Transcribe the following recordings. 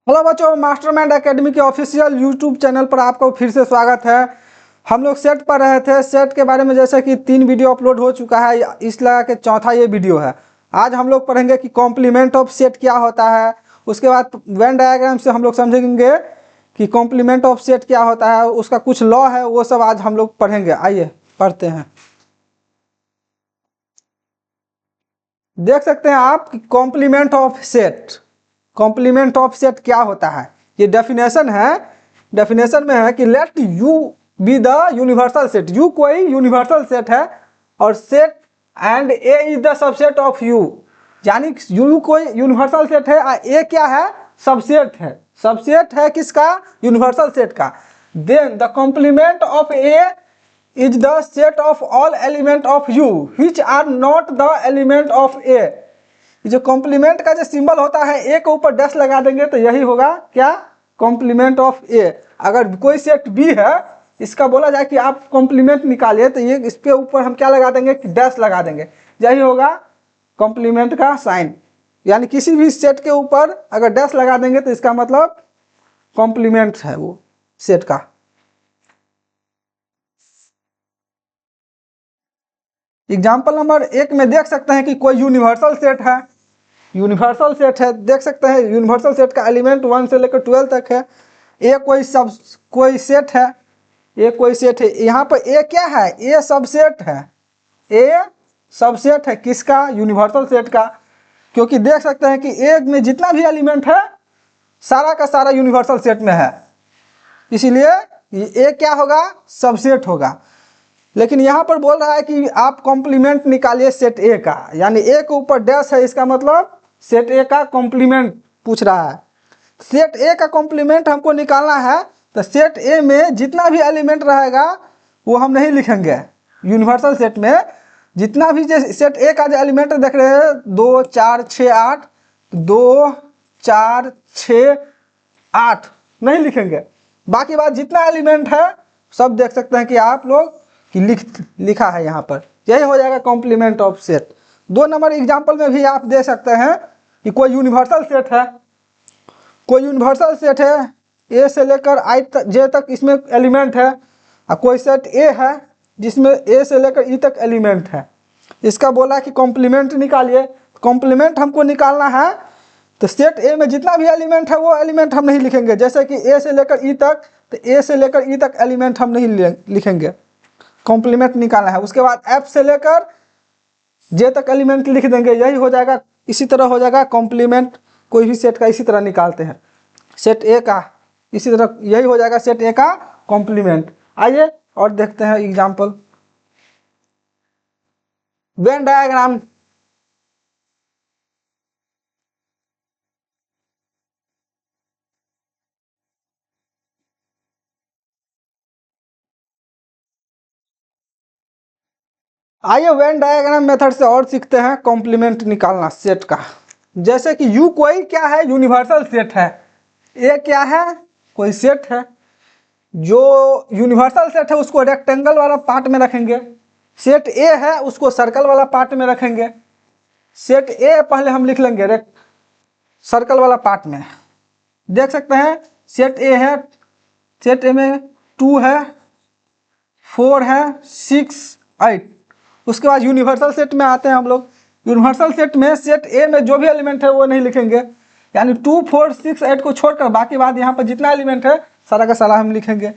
Hello बच्चों, mastermind academy के official YouTube channel पर आपका फिर से स्वागत है। हम लोग सेट पर रहे थे। सेट के बारे में जैसे कि 3 वीडियो अपलोड हो चुका है, इस लगा के चौथा ये वीडियो है। आज हम लोग पढ़ेंगे कि कॉम्प्लीमेंट ऑफ सेट क्या होता है। उसके बाद वेन डायग्राम से हम लोग समझेंगे कि कॉम्प्लीमेंट ऑफ सेट क्या होता है, उसका कुछ लॉ है, वो सब आज हम लोग पढ़ेंगे। आइए पढ़ते हैं। देख सकते हैं आप कि complement of set, complement of set क्या होता है। ये डेफिनेशन है। डेफिनेशन में है कि let you be the universal set. You कोई यूनिवर्सल सेट है और set and A is the subset of you, यानी यू कोई यूनिवर्सल सेट है और ए क्या है, सबसेट है। सबसेट है किसका, यूनिवर्सल सेट का। Then the complement of A is the set of all element of u which are not the element of a। जो कॉम्प्लीमेंट का जो सिंबल होता है, ए के ऊपर डैश लगा देंगे तो यही होगा क्या, कॉम्प्लीमेंट ऑफ ए। अगर कोई सेट बी है, इसका बोला जाए कि आप कॉम्प्लीमेंट निकालिए तो ये इसके ऊपर हम क्या लगा देंगे, डैश लगा देंगे, यही होगा कॉम्प्लीमेंट का साइन। यानी किसी भी सेट के ऊपर अगर डैश लगा देंगे तो इसका मतलब कॉम्प्लीमेंट है वो सेट का। एग्जाम्पल नंबर 1 में देख सकते हैं कि कोई यूनिवर्सल सेट है। यूनिवर्सल सेट है, देख सकते हैं यूनिवर्सल सेट का एलिमेंट 1 से लेकर 12 तक है। ए कोई सेट है। ए कोई सेट है। यहाँ पर ए क्या है, ए सबसेट है। ए सबसेट है किसका, यूनिवर्सल सेट का। क्योंकि देख सकते हैं कि ए में जितना भी एलिमेंट है सारा का सारा यूनिवर्सल सेट में है, इसीलिए ए क्या होगा, सबसेट होगा। लेकिन यहाँ पर बोल रहा है कि आप कॉम्प्लीमेंट निकालिए सेट ए का, यानी ए के ऊपर डैश है, इसका मतलब सेट ए का कॉम्प्लीमेंट पूछ रहा है। सेट ए का कॉम्प्लीमेंट हमको निकालना है तो सेट ए में जितना भी एलिमेंट रहेगा वो हम नहीं लिखेंगे। यूनिवर्सल सेट में जितना भी जो सेट ए का जो एलिमेंट देख रहे हैं 2 4 6 8, 2 4 6 8 नहीं लिखेंगे। बाकी बात जितना एलिमेंट है सब देख सकते हैं कि आप लोग कि लिखा है यहाँ पर, यही हो जाएगा complement of set. 2 number example में भी आप दे सकते हैं कि कोई यूनिवर्सल सेट है। कोई यूनिवर्सल सेट है, ए से लेकर आई तक जे तक इसमें एलिमेंट है, और कोई सेट ए है जिसमें ए से लेकर ई तक एलिमेंट है। इसका बोला कि कॉम्प्लीमेंट निकालिए। कॉम्प्लीमेंट हमको निकालना है तो सेट ए में जितना भी एलिमेंट है वो एलिमेंट हम नहीं लिखेंगे। जैसे कि ए से लेकर ई तक, तो ए से लेकर ई तक एलिमेंट हम नहीं लिखेंगे, कॉम्प्लीमेंट निकालना है। उसके बाद एफ से लेकर जे तक एलिमेंट लिख देंगे, यही हो जाएगा। इसी तरह हो जाएगा कॉम्प्लीमेंट कोई भी सेट का, इसी तरह निकालते हैं सेट ए का, इसी तरह यही हो जाएगा सेट ए का कॉम्प्लीमेंट। आइए और देखते हैं एग्जाम्पल। Venn diagram. आइए वेन डायग्राम मेथड से और सीखते हैं कॉम्प्लीमेंट निकालना सेट का। जैसे कि यू कोई क्या है, यूनिवर्सल सेट है। ए क्या है, कोई सेट है। जो यूनिवर्सल सेट है उसको रेक्टेंगल वाला पार्ट में रखेंगे। सेट ए है उसको सर्कल वाला पार्ट में रखेंगे। सेट ए पहले हम लिख लेंगे सर्कल वाला पार्ट में। देख सकते हैं सेट ए है, सेट ए में 2 है, 4 है, 6 8। उसके बाद यूनिवर्सल सेट में आते हैं हम लोग। यूनिवर्सल सेट में सेट ए में जो भी एलिमेंट है वो नहीं लिखेंगे, यानी 2 4 6 8 को छोड़कर बाकी बात यहाँ पर जितना एलिमेंट है सारा का सारा हम लिखेंगे।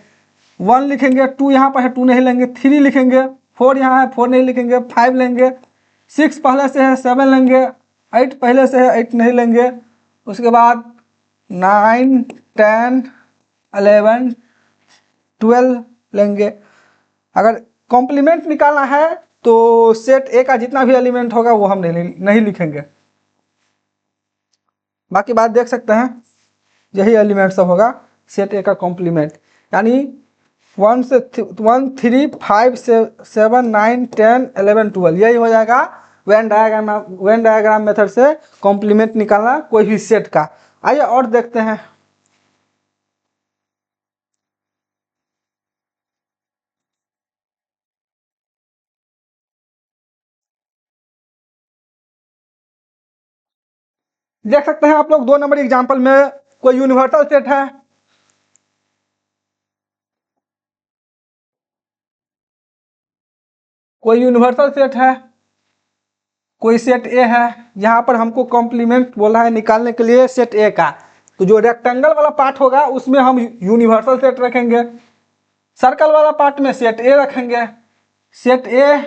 1 लिखेंगे, 2 यहाँ पर है 2 नहीं लेंगे, 3 लिखेंगे, 4 यहाँ है 4 नहीं लिखेंगे, 5 लेंगे, 6 पहले से है 7 लेंगे, 8 पहले से है 8 नहीं लेंगे। उसके बाद 9 10 11 12 लेंगे। अगर कॉम्प्लीमेंट निकालना है तो सेट ए का जितना भी एलिमेंट होगा वो हम नहीं लिखेंगे। बाकी बात देख सकते हैं यही एलिमेंट सब होगा सेट ए का कॉम्प्लीमेंट। यानी 1 से 1 3 5 7 9 10 11 12 यही हो जाएगा वेन डायग्राम मेथड से कॉम्प्लीमेंट निकालना कोई भी सेट का। आइए और देखते हैं। देख सकते हैं आप लोग 2 नंबर एग्जाम्पल में कोई यूनिवर्सल सेट है, कोई यूनिवर्सल सेट है, कोई सेट ए है। यहाँ पर हमको कॉम्प्लीमेंट बोला है निकालने के लिए सेट ए का, तो जो रेक्टेंगल वाला पार्ट होगा उसमें हम यूनिवर्सल सेट रखेंगे, सर्कल वाला पार्ट में सेट ए रखेंगे। सेट ए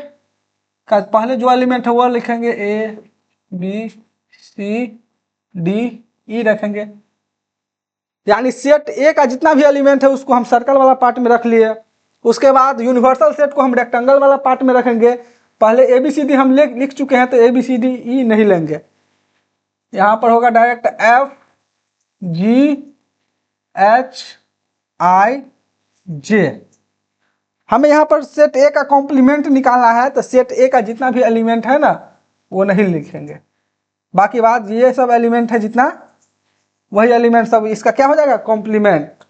का पहले जो एलिमेंट है वो लिखेंगे A B C D E रखेंगे, यानी सेट ए का जितना भी एलिमेंट है उसको हम सर्कल वाला पार्ट में रख लिए। उसके बाद यूनिवर्सल सेट को हम रेक्टेंगल वाला पार्ट में रखेंगे। पहले ए बी सी डी हम लिख चुके हैं तो A B C D E नहीं लेंगे, यहाँ पर होगा direct F G H I J. हमें यहाँ पर सेट ए का कॉम्प्लीमेंट निकालना है, तो सेट ए का जितना भी एलिमेंट है ना वो नहीं लिखेंगे, बाकी बात ये सब एलिमेंट है जितना वही एलिमेंट सब इसका क्या हो जाएगा कॉम्प्लीमेंट।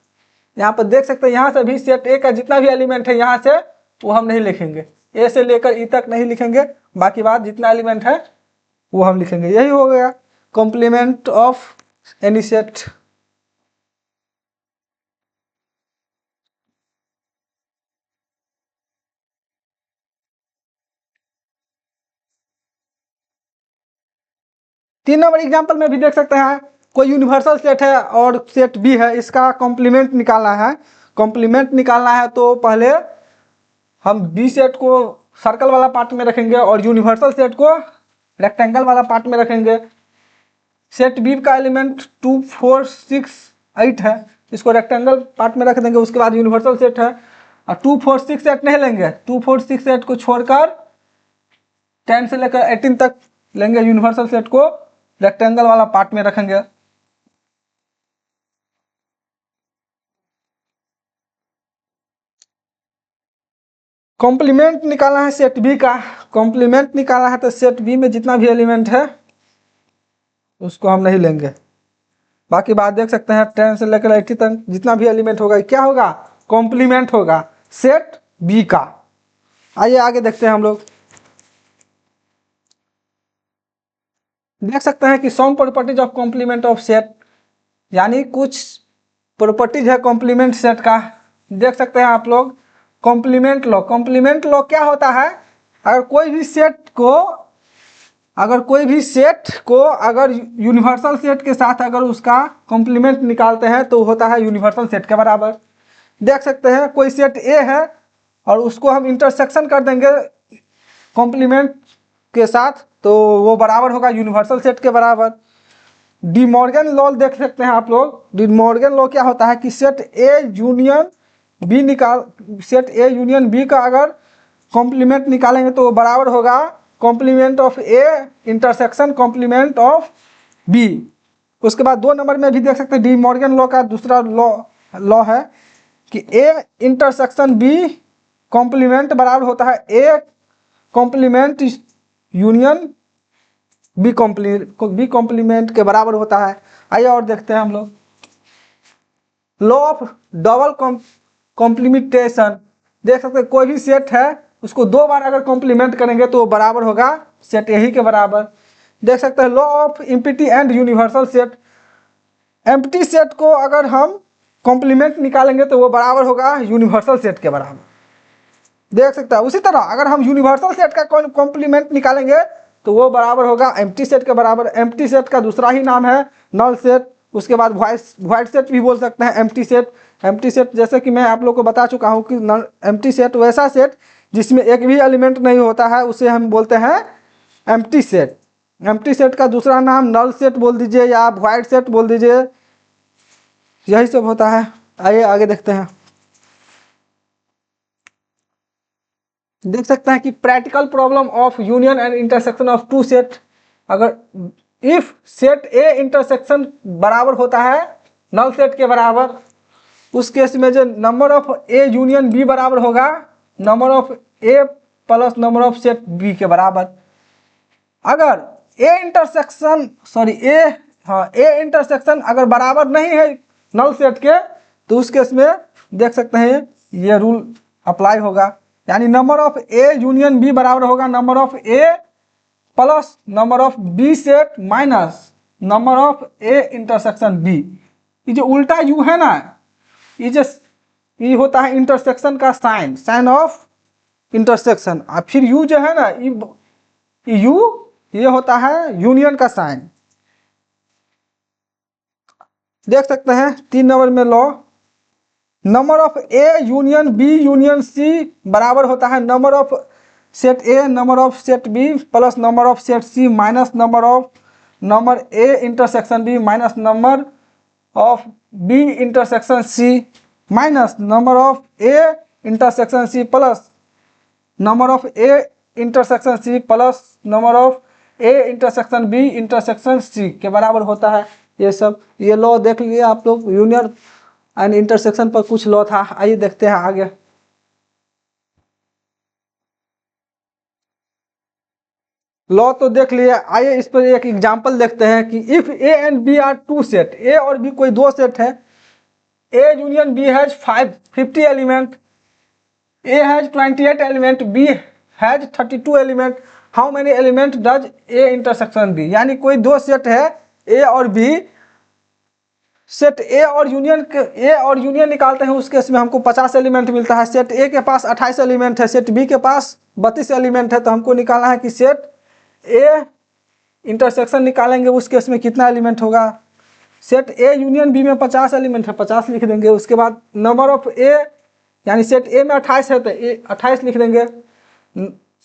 यहाँ पर देख सकते हैं यहाँ से भी सेट ए का जितना भी एलिमेंट है यहाँ से वो हम नहीं लिखेंगे, ए से लेकर ई तक नहीं लिखेंगे, बाकी बात जितना एलिमेंट है वो हम लिखेंगे। यही हो गया कॉम्प्लीमेंट ऑफ एनी सेट। तीन नंबर एग्जाम्पल में भी देख सकते हैं कोई यूनिवर्सल सेट है और सेट बी है, इसका कॉम्प्लीमेंट निकालना है। कॉम्प्लीमेंट निकालना है तो पहले हम बी सेट को सर्कल वाला पार्ट में रखेंगे और यूनिवर्सल सेट को रेक्टेंगल वाला पार्ट में रखेंगे। सेट बी का एलिमेंट 2 4 6 8 है, इसको रेक्टेंगल पार्ट में रख देंगे। उसके बाद यूनिवर्सल सेट है और 2 4 6 8 नहीं लेंगे, 2 4 6 8 को छोड़कर 10 से लेकर 18 तक लेंगे, यूनिवर्सल सेट को रेक्टेंगल वाला पार्ट में रखेंगे। कॉम्प्लीमेंट निकालना है सेट बी का, कॉम्प्लीमेंट निकालना है तो सेट बी में जितना भी एलिमेंट है उसको हम नहीं लेंगे, बाकी बात देख सकते हैं 10 से लेकर 80 तक जितना भी एलिमेंट होगा क्या होगा कॉम्प्लीमेंट होगा सेट बी का। आइए आगे देखते हैं हम लोग। देख सकते हैं कि some properties of complement of set, यानी कुछ प्रॉपर्टीज है कॉम्प्लीमेंट सेट का। देख सकते हैं आप लोग कॉम्प्लीमेंट लॉ। कॉम्प्लीमेंट लॉ क्या होता है, अगर कोई भी सेट को अगर यूनिवर्सल सेट के साथ अगर उसका कॉम्प्लीमेंट निकालते हैं तो होता है यूनिवर्सल सेट के बराबर। देख सकते हैं कोई सेट ए है और उसको हम इंटरसेक्शन कर देंगे कॉम्प्लीमेंट के साथ तो वो बराबर होगा यूनिवर्सल सेट के बराबर। डी मॉर्गन लॉ देख सकते हैं आप लोग। डी मॉर्गन लॉ क्या होता है कि सेट ए यूनियन बी का अगर कॉम्प्लीमेंट निकालेंगे तो वो बराबर होगा complement of A intersection complement of B. उसके बाद 2 नंबर में भी देख सकते हैं डी मॉर्गन लॉ का दूसरा लॉ है कि ए इंटरसेक्शन बी कॉम्प्लीमेंट बराबर होता है A complement union B complement के बराबर होता है। आइए और देखते हैं हम लोग लॉ ऑफ डबल कॉम्प्लीमेंटेशन। देख सकते हैं कोई भी सेट है उसको 2 बार अगर कॉम्प्लीमेंट करेंगे तो बराबर होगा सेट यही के बराबर। देख सकते हैं law of empty and universal set. Empty set को अगर हम कॉम्प्लीमेंट निकालेंगे तो वो बराबर होगा यूनिवर्सल सेट के बराबर। देख सकते हैं उसी तरह अगर हम यूनिवर्सल सेट का कॉम्प्लीमेंट निकालेंगे तो वो बराबर होगा एम्प्टी सेट के बराबर। एम्प्टी सेट का दूसरा ही नाम है नल सेट। उसके बाद वॉइड सेट भी बोल सकते हैं एम्प्टी सेट। एम्प्टी सेट जैसे कि मैं आप लोग को बता चुका हूँ कि एम्प्टी सेट वैसा सेट जिसमें एक भी एलिमेंट नहीं होता है उसे हम बोलते हैं एम्प्टी सेट। एम्प्टी सेट का दूसरा नाम नल सेट बोल दीजिए या वॉइड सेट बोल दीजिए, यही सब होता है। आइए आगे देखते हैं। देख सकते हैं कि practical problem of union and intersection of 2 set. अगर इफ सेट ए इंटरसेक्शन बराबर होता है नल सेट के बराबर, उस केस में जो number of A union B बराबर होगा number of A plus number of set B के बराबर। अगर ए इंटरसेक्शन अगर बराबर नहीं है नल सेट के तो उस केस में देख सकते हैं ये रूल अप्लाई होगा, यानी number of A union B बराबर होगा number of A plus number of B set minus number of A intersection B. ये जो उल्टा यू है ना, ये जो ये होता है इंटरसेक्शन का साइन, साइन ऑफ इंटरसेक्शन। और फिर यू जो है ना, यू ये होता है यूनियन का साइन। देख सकते हैं 3 नंबर में law, number of A union B union C बराबर होता है number of set A number of set B plus number of set C minus number of number A intersection B minus number of B intersection C minus number of A intersection C plus number of A intersection C plus number of A intersection B intersection C के बराबर होता है। ये सब ये law देख लिए आप लोग, यूनियन एंड इंटरसेक्शन पर कुछ लॉ था। आइए देखते हैं आगे। लॉ तो देख लिए, आइए इस पर एक एग्जांपल देखते हैं कि if A and B are two set, A और बी कोई दो सेट है, A union B has 50 element, A has 28 element, B has 32 element, how many element does A intersection B. यानी कोई दो सेट है ए और बी, सेट ए और यूनियन निकालते हैं, उस केस में हमको 50 एलिमेंट मिलता है। सेट ए के पास 28 एलिमेंट है, सेट बी के पास 32 एलिमेंट है, तो हमको निकालना है कि सेट ए इंटरसेक्शन निकालेंगे, उस केस में कितना एलिमेंट होगा। सेट ए यूनियन बी में 50 एलिमेंट है, 50 लिख देंगे। उसके बाद नंबर ऑफ ए, यानी सेट ए में 28 है तो 28 लिख देंगे।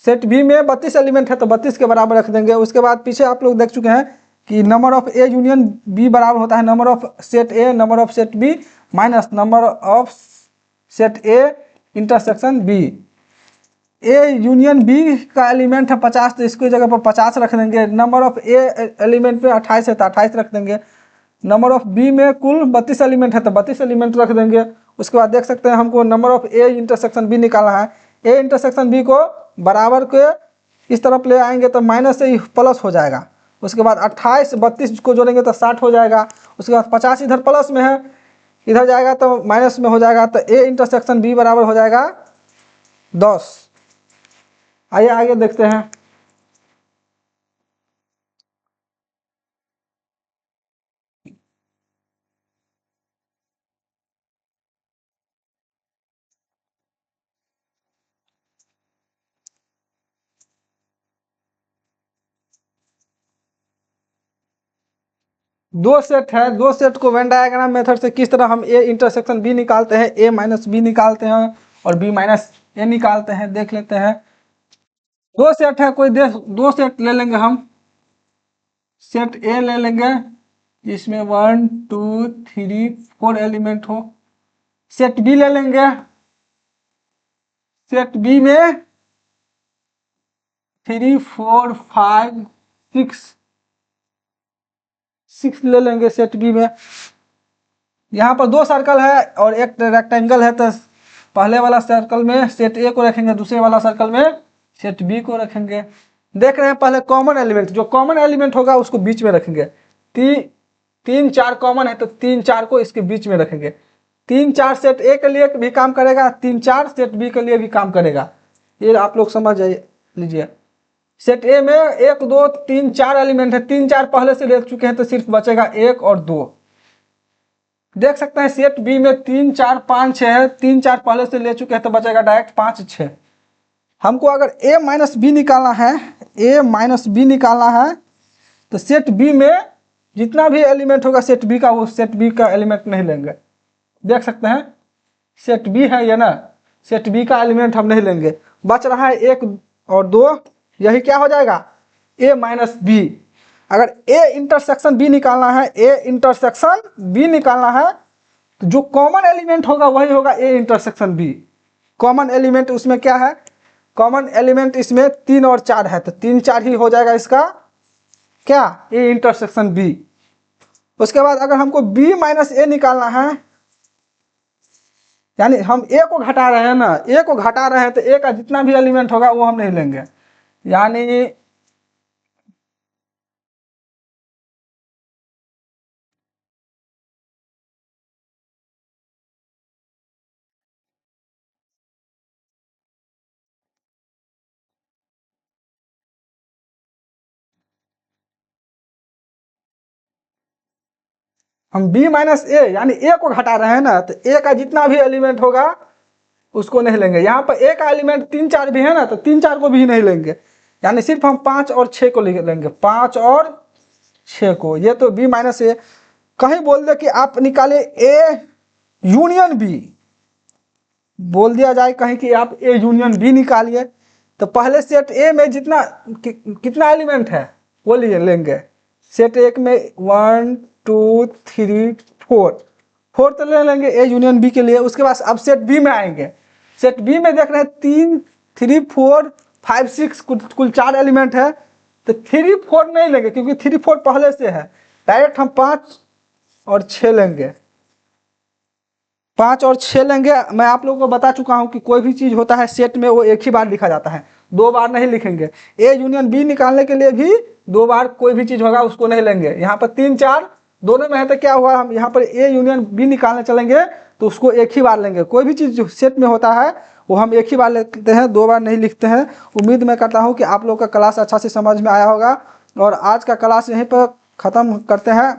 सेट बी में 32 एलिमेंट है तो 32 के बराबर रख देंगे। उसके बाद पीछे आप लोग देख चुके हैं कि number of A union B बराबर होता है number of set A number of set B minus number of set A intersection B. A union B का एलिमेंट है 50, तो इसकी जगह पर 50 रख देंगे। नंबर ऑफ ए एलिमेंट पे 28 है तो 28 रख देंगे। नंबर ऑफ बी में कुल 32 एलिमेंट है तो 32 एलिमेंट रख देंगे। उसके बाद देख सकते हैं हमको number of A intersection B निकालना है। ए इंटरसेक्शन बी को बराबर के इस तरफ ले आएंगे तो माइनस से ही प्लस हो जाएगा। उसके बाद 28 32 को जोड़ेंगे तो 60 हो जाएगा। उसके बाद 50 इधर प्लस में है, इधर जाएगा तो माइनस में हो जाएगा, तो ए इंटरसेक्शन बी बराबर हो जाएगा 10। आइए आगे देखते हैं। दो सेट है, दो सेट को वेन डायग्राम मेथड से किस तरह हम ए इंटरसेक्शन बी निकालते हैं, ए माइनस बी निकालते हैं और बी माइनस ए निकालते हैं, देख लेते हैं। दो सेट है, कोई दो सेट ले लेंगे हम। सेट ए ले लेंगे जिसमें 1 2 3 4 एलिमेंट हो। सेट बी ले लेंगे, सेट बी में 3 4 5 6 ले लेंगे सेट बी में। यहाँ पर दो सर्कल है और एक रेक्टेंगल है, तो पहले वाला सर्कल में सेट ए को रखेंगे, दूसरे वाला सर्कल में सेट बी को रखेंगे। देख रहे हैं पहले कॉमन एलिमेंट, जो कॉमन एलिमेंट होगा उसको बीच में रखेंगे। 3 4 कॉमन है तो 3 4 को इसके बीच में रखेंगे। 3 4 सेट ए के लिए भी काम करेगा, 3 4 सेट बी के लिए भी काम करेगा। ये आप लोग समझ लीजिए। सेट ए में 1 2 3 4 एलिमेंट है, 3 4 पहले से ले चुके हैं तो सिर्फ बचेगा 1 और 2। देख सकते हैं सेट बी में 3 4 5 6 है, 3 4 पहले से ले चुके हैं तो बचेगा डायरेक्ट 5 6। हमको अगर ए माइनस बी निकालना है, ए माइनस बी निकालना है, तो सेट बी में जितना भी एलिमेंट होगा सेट बी का, वो सेट बी का एलिमेंट नहीं लेंगे। देख सकते हैं सेट बी है ये ना, सेट बी का एलिमेंट हम नहीं लेंगे। बच रहा है 1 और 2, यही क्या हो जाएगा ए माइनस बी। अगर ए इंटरसेक्शन बी निकालना है, ए इंटरसेक्शन बी निकालना है, तो जो कॉमन एलिमेंट होगा वही होगा A intersection B. Common element उसमें क्या है, कॉमन एलिमेंट इसमें 3 और 4 है, तो 3 4 ही हो जाएगा इसका क्या ए इंटरसेक्शन बी। उसके बाद अगर हमको बी माइनस ए निकालना है, यानी हम ए को घटा रहे हैं ना, ए को घटा रहे हैं तो ए का जितना भी एलिमेंट होगा वो हम नहीं लेंगे। यानी हम b माइनस ए यानी ए को घटा रहे हैं ना, तो ए का जितना भी एलिमेंट होगा उसको नहीं लेंगे। यहाँ पर ए का एलिमेंट 3 4 भी है ना, तो 3 4 को भी नहीं लेंगे, यानी सिर्फ हम 5 और 6 को लेंगे, 5 और 6 को। ये तो b माइनस ए। कहीं बोल दे कि आप निकाले ए यूनियन बी, बोल दिया जाए कहीं कि आप ए यूनियन बी निकालिए, तो पहले सेट ए में जितना कितना एलिमेंट है वो लेंगे। सेट एक में 1 2 3 4 तो ले लेंगे ए यूनियन बी के लिए। उसके बाद अब सेट बी में आएंगे। सेट बी में देख रहे हैं 3 3 4 5 6 कुल 4 एलिमेंट है, तो 3 4 नहीं लेंगे क्योंकि 3 4 पहले से है। डायरेक्ट हम 5 और 6 लेंगे, 5 और 6 लेंगे। मैं आप लोगों को बता चुका हूं कि कोई भी चीज होता है सेट में वो एक ही बार लिखा जाता है, 2 बार नहीं लिखेंगे। ए यूनियन बी निकालने के लिए भी 2 बार कोई भी चीज होगा उसको नहीं लेंगे। यहाँ पर 3 4 दोनों में है, तो क्या हुआ, हम यहाँ पर ए यूनियन बी निकालने चलेंगे तो उसको एक ही बार लेंगे। कोई भी चीज जो सेट में होता है वो हम एक ही बार लेते हैं, 2 बार नहीं लिखते हैं। उम्मीद मैं करता हूँ कि आप लोग का क्लास अच्छा से समझ में आया होगा, और आज का क्लास यहीं पर ख़त्म करते हैं।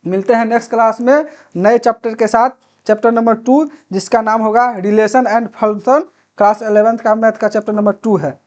मिलते हैं नेक्स्ट क्लास में नए चैप्टर के साथ, चैप्टर नंबर 2 जिसका नाम होगा relation and function. Class 11th का मैथ का चैप्टर नंबर 2 है।